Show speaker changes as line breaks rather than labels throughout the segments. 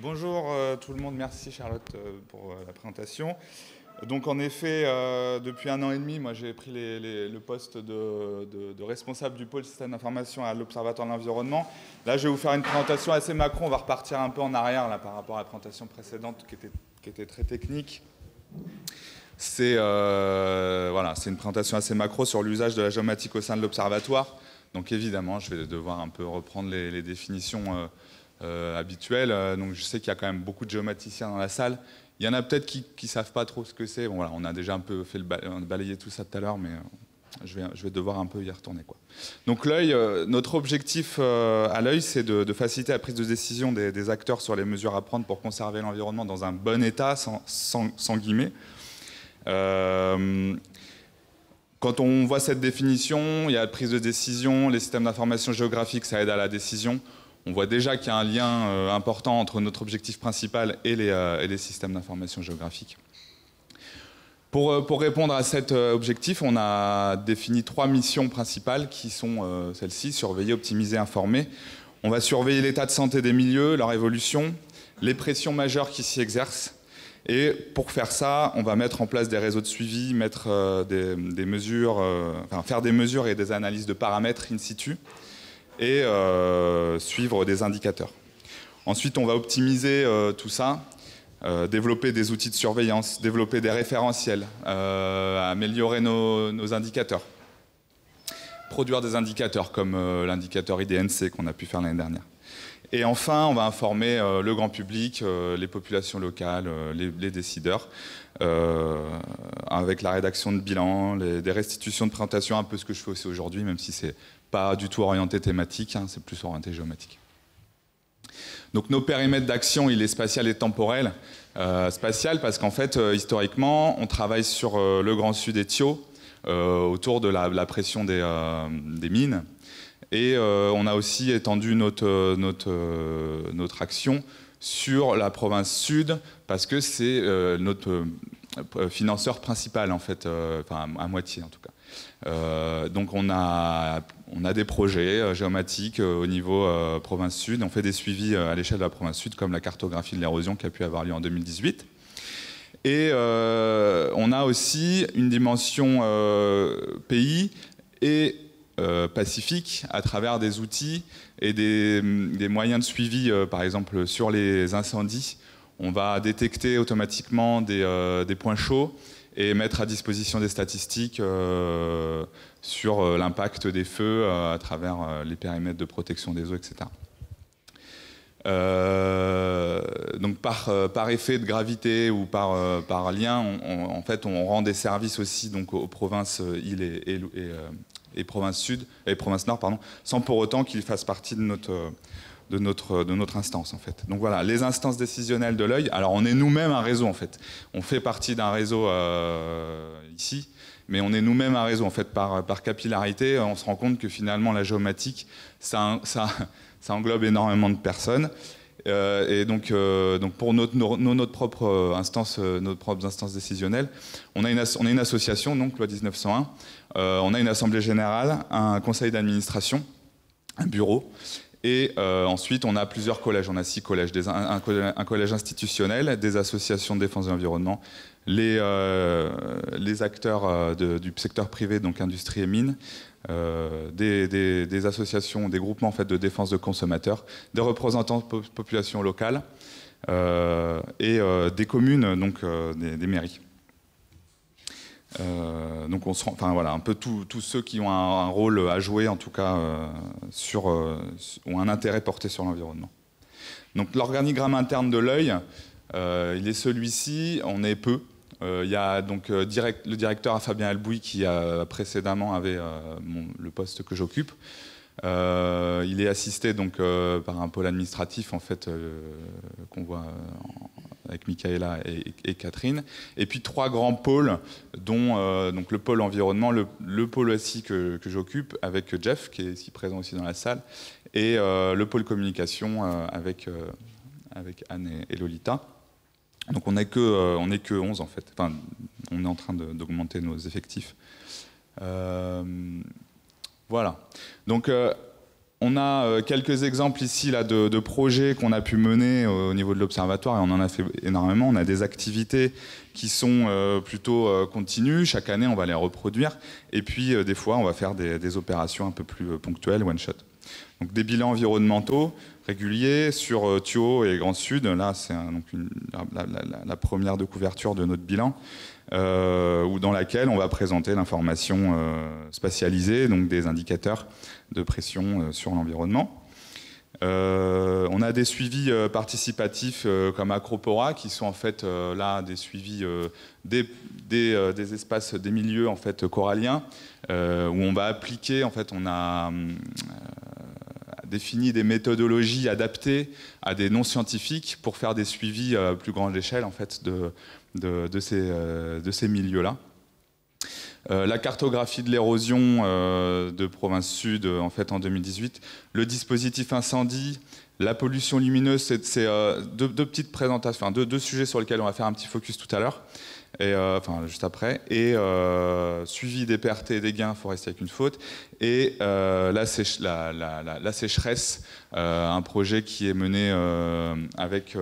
Bonjour tout le monde, merci Charlotte pour la présentation. Donc en effet, depuis 1 an et demi, moi j'ai pris le poste de responsable du pôle système d'information à l'Observatoire de l'environnement. Là je vais vous faire une présentation assez macro, on va repartir un peu en arrière là, par rapport à la présentation précédente qui était très technique. C'est voilà, une présentation assez macro sur l'usage de la géomatique au sein de l'Observatoire. Donc évidemment, je vais devoir un peu reprendre les définitions habituelles. Donc je sais qu'il y a quand même beaucoup de géomaticiens dans la salle. Il y en a peut-être qui ne savent pas trop ce que c'est. Bon, voilà, on a déjà un peu fait balayé tout ça tout à l'heure, mais je vais devoir un peu y retourner, quoi. Donc l'œil, notre objectif à l'œil, c'est de faciliter la prise de décision des acteurs sur les mesures à prendre pour conserver l'environnement dans un bon état, sans guillemets. Quand on voit cette définition, il y a la prise de décision, les systèmes d'information géographique, ça aide à la décision. On voit déjà qu'il y a un lien important entre notre objectif principal et les systèmes d'information géographique. Pour répondre à cet objectif, on a défini 3 missions principales qui sont celles-ci: surveiller, optimiser, informer. On va surveiller l'état de santé des milieux, leur évolution, les pressions majeures qui s'y exercent. Et pour faire ça, on va mettre en place des réseaux de suivi, mettre des mesures, faire des mesures et des analyses de paramètres in situ, et suivre des indicateurs. Ensuite, on va optimiser tout ça, développer des outils de surveillance, développer des référentiels, améliorer nos indicateurs, produire des indicateurs comme l'indicateur IDNC qu'on a pu faire l'année dernière. Et enfin, on va informer le grand public, les populations locales, les décideurs, avec la rédaction de bilans, des restitutions de présentation, un peu ce que je fais aussi aujourd'hui, même si c'est pas du tout orienté thématique, hein, c'est plus orienté géomatique. Donc nos périmètres d'action, il est spatial et temporel. Spatial parce qu'en fait, historiquement, on travaille sur le Grand Sud et Thio, autour de la pression des mines. Et on a aussi étendu notre action sur la province sud, parce que c'est notre financeur principal, en fait, enfin à moitié en tout cas. Donc on a des projets géomatiques au niveau province sud. On fait des suivis à l'échelle de la province sud, comme la cartographie de l'érosion qui a pu avoir lieu en 2018. Et on a aussi une dimension pays et Pacifique à travers des outils et des moyens de suivi, par exemple sur les incendies. On va détecter automatiquement des points chauds et mettre à disposition des statistiques sur l'impact des feux à travers les périmètres de protection des eaux, etc. Donc par effet de gravité ou par lien, en fait, on rend des services aussi donc, aux provinces îles et provinces sud et provinces nord, pardon, sans pour autant qu'ils fassent partie de notre instance, en fait. Donc voilà, les instances décisionnelles de l'œil. Alors on est nous-mêmes un réseau, en fait. On fait partie d'un réseau ici, mais on est nous-mêmes un réseau, en fait, par capillarité. On se rend compte que finalement la géomatique, ça englobe énormément de personnes. Et donc pour notre propre instance, nos propres instances décisionnelles, on est une association, donc loi 1901. On a une assemblée générale, un conseil d'administration, un bureau. Et ensuite, on a plusieurs collèges. On a 6 collèges. Un collège institutionnel, des associations de défense de l'environnement, les acteurs du secteur privé, donc industrie et mines, des associations, des groupements en fait, de défense de consommateurs, des représentants de populations locales et des communes, donc des mairies. Donc on se rend, enfin voilà, un peu tous ceux qui ont un rôle à jouer, en tout cas, ont un intérêt porté sur l'environnement. Donc l'organigramme interne de l'œil, il est celui-ci, on est peu. Il y a donc le directeur Fabien Albouy qui précédemment avait le poste que j'occupe. Il est assisté donc par un pôle administratif en fait qu'on voit avec Michaela et Catherine, et puis 3 grands pôles, dont donc le pôle environnement, le pôle aussi que j'occupe avec Jeff, qui est ici présent aussi dans la salle, et le pôle communication avec Anne et Lolita. Donc on n'est que 11 en fait. Enfin, on est en train d'augmenter nos effectifs. Voilà. Donc On a quelques exemples ici là, de projets qu'on a pu mener au niveau de l'observatoire, et on en a fait énormément. On a des activités qui sont plutôt continues. Chaque année, on va les reproduire. Et puis, des fois, on va faire des opérations un peu plus ponctuelles, one-shot. Donc, des bilans environnementaux réguliers sur Thio et Grand Sud. Là, c'est la première de couverture de notre bilan. Dans laquelle on va présenter l'information spatialisée, donc des indicateurs de pression sur l'environnement. On a des suivis participatifs comme Acropora, qui sont en fait là des suivis des espaces, des milieux en fait coralliens, où on va appliquer, en fait, on a défini des méthodologies adaptées à des non-scientifiques pour faire des suivis à plus grande échelle en fait de ces milieux-là. La cartographie de l'érosion de Province Sud en fait en 2018, le dispositif incendie, la pollution lumineuse, c'est deux petites présentations, enfin deux sujets sur lesquels on va faire un petit focus tout à l'heure, enfin juste après, et suivi des pertes et des gains forestiers avec une faute, et la sécheresse, un projet qui est mené avec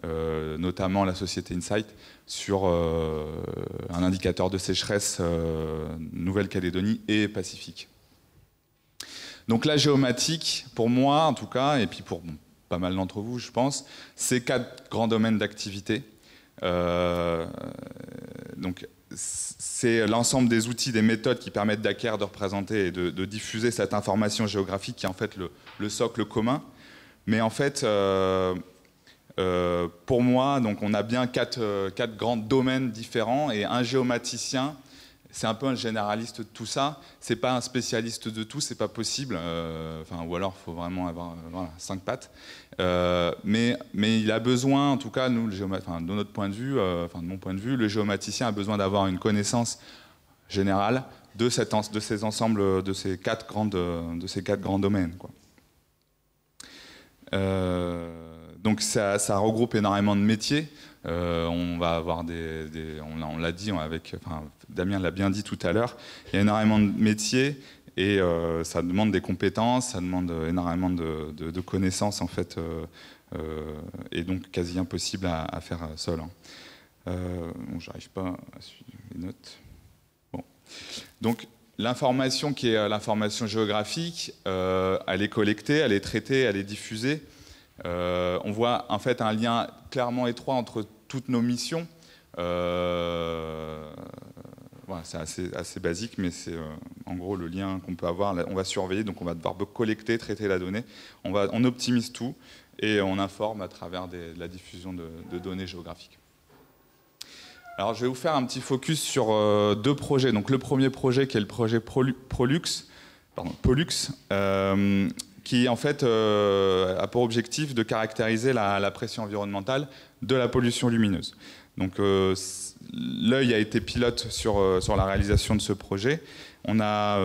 notamment la société Insight sur un indicateur de sécheresse Nouvelle-Calédonie et Pacifique. Donc la géomatique, pour moi en tout cas, et puis pour pas mal d'entre vous je pense, c'est 4 grands domaines d'activité. Donc c'est l'ensemble des outils, des méthodes qui permettent d'acquérir, de représenter et de diffuser cette information géographique qui est en fait le socle commun. Mais en fait, pour moi, donc on a bien 4 grands domaines différents, et un géomaticien, c'est un peu un généraliste de tout ça. C'est pas un spécialiste de tout, c'est pas possible. Ou alors, il faut vraiment avoir 5 pattes. Mais il a besoin, en tout cas, nous, de notre point de vue, de mon point de vue, le géomaticien a besoin d'avoir une connaissance générale de ces ensembles, de ces 4 grands domaines, quoi. Donc ça regroupe énormément de métiers. On va avoir on l'a dit, Damien l'a bien dit tout à l'heure, il y a énormément de métiers et ça demande des compétences, ça demande énormément de connaissances en fait, et donc quasi impossible à faire seul. J'arrive pas à suivre les notes. Bon. Donc l'information qui est l'information géographique, elle est collectée, elle est traitée, elle est diffusée. On voit en fait un lien clairement étroit entre toutes nos missions. Voilà, c'est assez basique, mais c'est en gros le lien qu'on peut avoir. On va surveiller, donc on va devoir collecter, traiter la donnée. On optimise tout et on informe à travers de la diffusion de données géographiques. Alors je vais vous faire un petit focus sur 2 projets. Donc le premier projet qui est le projet Pollux, qui en fait a pour objectif de caractériser la pression environnementale de la pollution lumineuse. Donc l'œil a été pilote sur la réalisation de ce projet. On a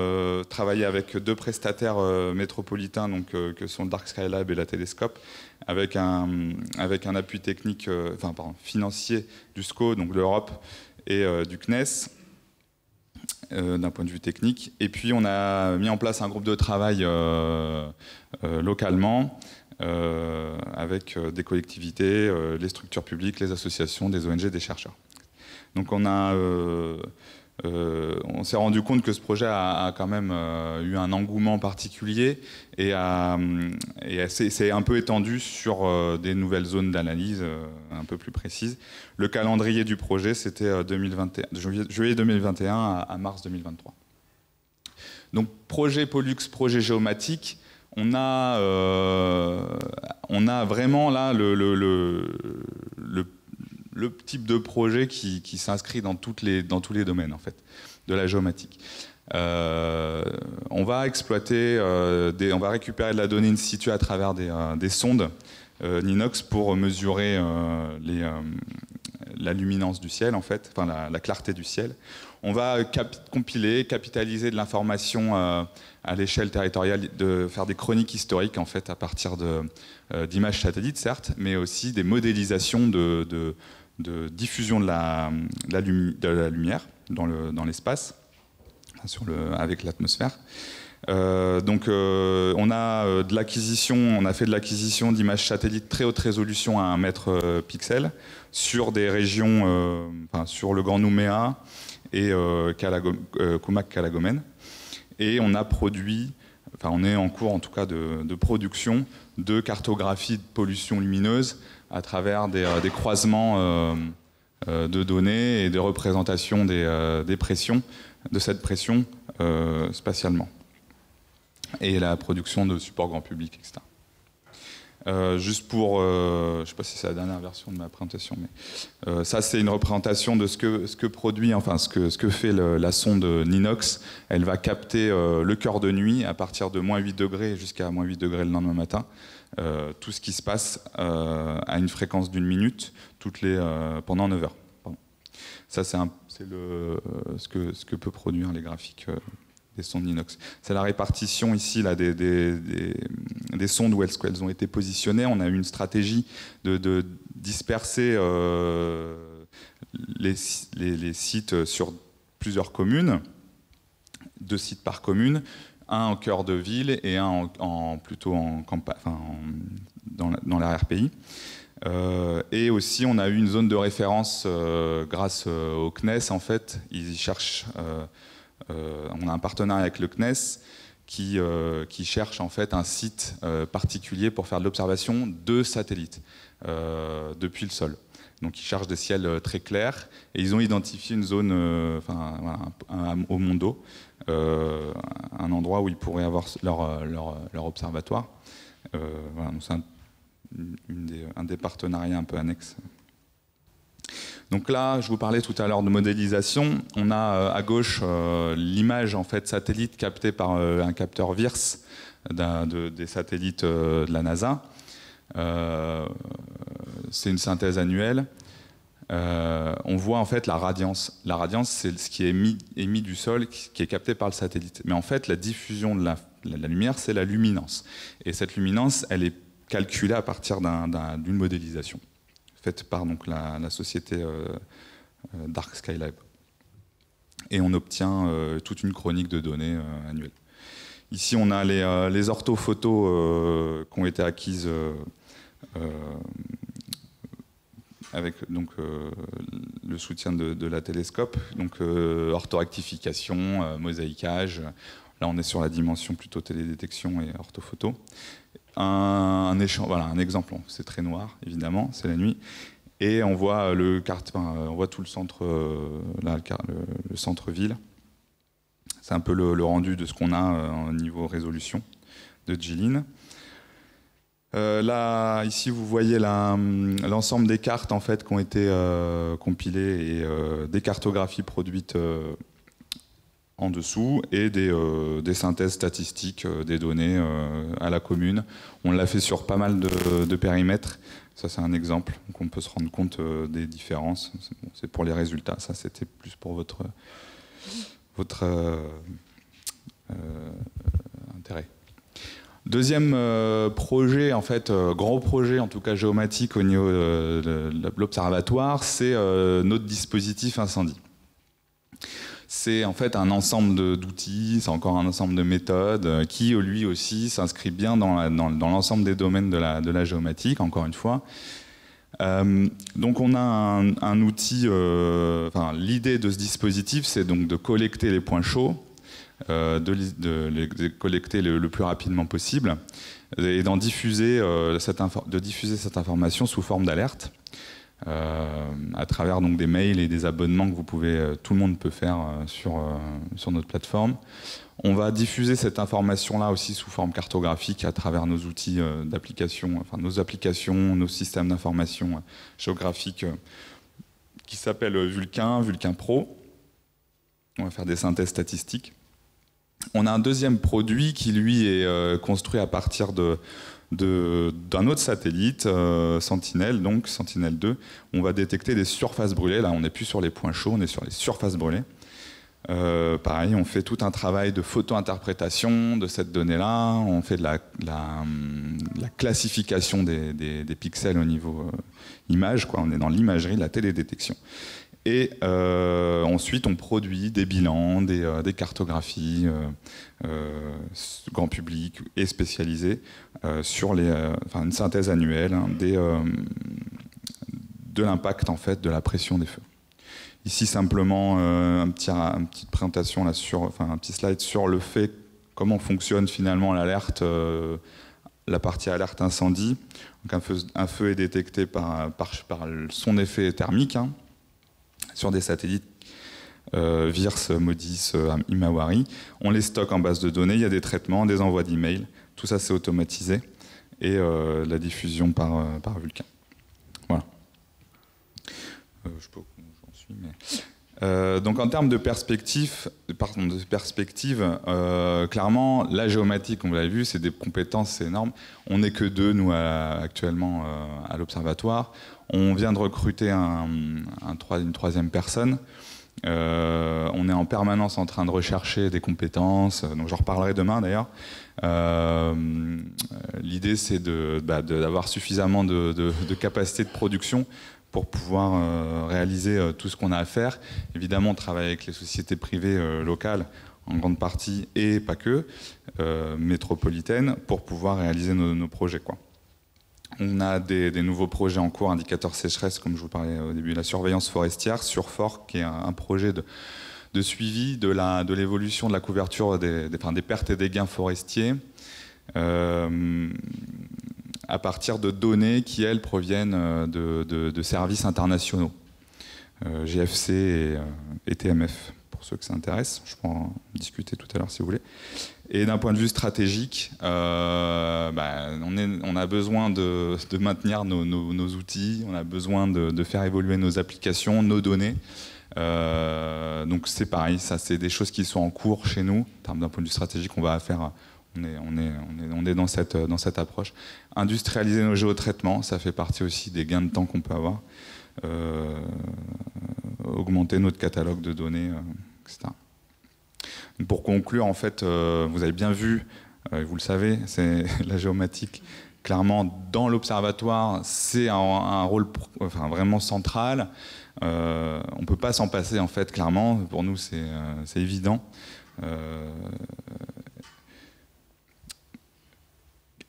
travaillé avec 2 prestataires métropolitains, donc, que sont Dark Sky Lab et la Télescope, avec un appui technique, financier du SCO, donc de l'Europe, et du CNES. D'un point de vue technique. Et puis on a mis en place un groupe de travail localement avec des collectivités, les structures publiques, les associations, des ONG, des chercheurs. Donc on s'est rendu compte que ce projet a quand même eu un engouement particulier et s'est un peu étendu sur des nouvelles zones d'analyse un peu plus précises. Le calendrier du projet, c'était juillet 2021 à mars 2023. Donc projet Pollux, projet géomatique, on a vraiment là le type de projet qui s'inscrit dans tous les domaines en fait, de la géomatique. On va exploiter, on va récupérer de la donnée in situ à travers des sondes Ninox pour mesurer la luminance du ciel en fait, la clarté du ciel. On va compiler, capitaliser de l'information à l'échelle territoriale, de faire des chroniques historiques en fait à partir d'images satellites certes, mais aussi des modélisations de diffusion de la lumière dans l'espace, avec l'atmosphère. On a fait de l'acquisition d'images satellites très haute résolution à 1 mètre pixel sur des régions, sur le Grand Nouméa et Koumak-Kalagomène. Et on a produit, on est en cours en tout cas de production de cartographie de pollution lumineuse à travers des croisements de données et de représentation des pressions, de cette pression spatialement. Et la production de supports grand public, etc. Juste pour, je ne sais pas si c'est la dernière version de ma présentation, mais ça c'est une représentation de ce que produit, ce que fait la sonde Ninox. Elle va capter le cœur de nuit à partir de -8 degrés jusqu'à -8 degrés le lendemain matin. Tout ce qui se passe à une fréquence d'1 minute pendant 9 heures. Pardon. Ça c'est ce que peut produire les graphiques des sondes Ninox. C'est la répartition ici là, des sondes où elles ont été positionnées. On a eu une stratégie de disperser les sites sur plusieurs communes, 2 sites par commune, un en cœur de ville et un plutôt en campagne, dans l'arrière-pays. Et aussi, on a eu une zone de référence grâce au CNES. En fait, ils cherchent. On a un partenariat avec le CNES qui cherche en fait un site particulier pour faire de l'observation de satellites depuis le sol. Donc ils cherchent des ciels très clairs et ils ont identifié une zone, au Mondo, un endroit où ils pourraient avoir leur observatoire. C'est un des partenariats un peu annexes. Donc là, je vous parlais tout à l'heure de modélisation. On a à gauche l'image en fait satellite captée par un capteur VIRS des satellites de la NASA. C'est une synthèse annuelle. On voit en fait la radiance. La radiance, c'est ce qui est émis du sol, qui est capté par le satellite. Mais en fait, la diffusion de la lumière, c'est la luminance. Et cette luminance, elle est calculée à partir d'une modélisation faite par donc, la société Dark Skylab. Et on obtient toute une chronique de données annuelle. Ici, on a les orthophotos qui ont été acquises avec donc, le soutien de la télescope, donc orthorectification, mosaïquage. Là, on est sur la dimension plutôt télédétection et orthophoto. Voilà, un exemple, c'est très noir, évidemment, c'est la nuit. Et on voit on voit tout le centre, le centre-ville. C'est un peu le rendu de ce qu'on a au niveau résolution de Jilin. Là, ici, vous voyez l'ensemble des cartes en fait, qui ont été compilées et des cartographies produites en dessous et des synthèses statistiques des données à la commune. On l'a fait sur pas mal de périmètres. Ça, c'est un exemple. Donc, on peut se rendre compte des différences. C'est pour les résultats. Ça, c'était plus pour votre intérêt. Deuxième projet, en fait, gros projet, en tout cas géomatique au niveau de l'observatoire, c'est notre dispositif incendie. C'est en fait un ensemble d'outils, c'est encore un ensemble de méthodes qui, lui aussi, s'inscrit bien dans l'ensemble des domaines de la géomatique, encore une fois. Donc on a un outil, l'idée de ce dispositif, c'est donc de collecter les points chauds, de les collecter le plus rapidement possible et d'en diffuser, diffuser cette information sous forme d'alerte. À travers donc des mails et des abonnements que tout le monde peut faire sur notre plateforme. On va diffuser cette information-là aussi sous forme cartographique à travers nos outils d'application, nos applications, nos systèmes d'information géographique qui s'appellent Vulcain Pro. On va faire des synthèses statistiques. On a un deuxième produit qui, lui, est construit à partir d'un autre satellite, Sentinel, donc Sentinel-2. On va détecter des surfaces brûlées. Là, on n'est plus sur les points chauds, on est sur les surfaces brûlées. Pareil, on fait tout un travail de photo-interprétation de cette donnée-là. On fait de la classification des pixels au niveau image, quoi. On est dans l'imagerie, la télédétection. Et ensuite, on produit des bilans, des cartographies grand public et spécialisées sur une synthèse annuelle de l'impact en fait de la pression des feux. Ici simplement une petite présentation là un petit slide sur le fait comment fonctionne finalement l'alerte, la partie alerte incendie. Donc un feu est détecté par son effet thermique sur des satellites VIRS, MODIS, Himawari. On les stocke en base de données, il y a des traitements, des envois d'emails, tout ça c'est automatisé et la diffusion par Vulcain. Voilà. Je sais pas où j'en suis, mais... donc en termes de perspective, clairement, la géomatique, comme vous l'avez vu, c'est des compétences énormes. On n'est que deux, nous, actuellement, à l'Observatoire. On vient de recruter une troisième personne. On est en permanence en train de rechercher des compétences, donc j'en reparlerai demain d'ailleurs. L'idée, c'est d'avoir suffisamment de capacité de production pour pouvoir réaliser tout ce qu'on a à faire. Évidemment, on travaille avec les sociétés privées locales, en grande partie, et pas que, métropolitaines, pour pouvoir réaliser nos projets, quoi. On a des nouveaux projets en cours, indicateurs sécheresse, comme je vous parlais au début, la surveillance forestière, SURFOR, qui est un projet de suivi de l'évolution de la couverture des pertes et des gains forestiers, à partir de données qui, elles, proviennent de services internationaux, GFC et TMF, pour ceux que ça intéresse. Je pourrais en discuter tout à l'heure si vous voulez. Et d'un point de vue stratégique, on a besoin de maintenir nos outils, on a besoin de faire évoluer nos applications, nos données. Donc c'est pareil, ça c'est des choses qui sont en cours chez nous. En termes d'un point de vue stratégique, on va faire... On est dans cette approche. Industrialiser nos géotraitements, ça fait partie aussi des gains de temps qu'on peut avoir. Augmenter notre catalogue de données, etc. Pour conclure, en fait, vous avez bien vu, vous le savez, c'est la géomatique. Clairement, dans l'observatoire, c'est un rôle vraiment central. On ne peut pas s'en passer, en fait, clairement. Pour nous, c'est évident.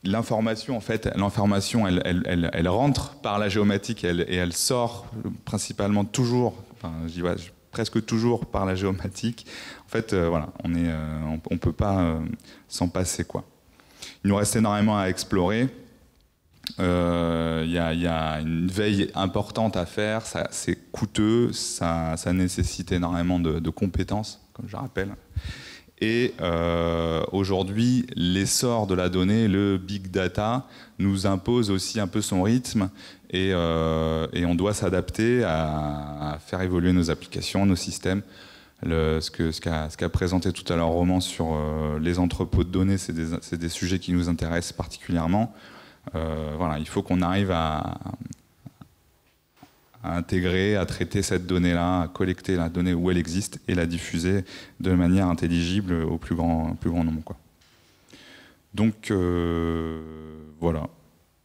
L'information, en fait, elle rentre par la géomatique et elle sort principalement toujours, presque toujours par la géomatique. En fait, voilà, on peut pas s'en passer, quoi. Il nous reste énormément à explorer. Il y a une veille importante à faire. C'est coûteux, ça nécessite énormément de compétences, comme je rappelle. Et aujourd'hui, l'essor de la donnée, le big data, nous impose aussi un peu son rythme et on doit s'adapter à faire évoluer nos applications, nos systèmes. Ce qu'a présenté tout à l'heure Roman sur les entrepôts de données, c'est des sujets qui nous intéressent particulièrement. Voilà, il faut qu'on arrive à intégrer, à traiter cette donnée-là, à collecter la donnée où elle existe et la diffuser de manière intelligible au plus grand nombre, quoi. Donc voilà,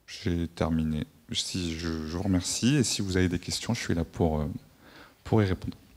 j'ai terminé. Je vous remercie et si vous avez des questions, je suis là pour y répondre.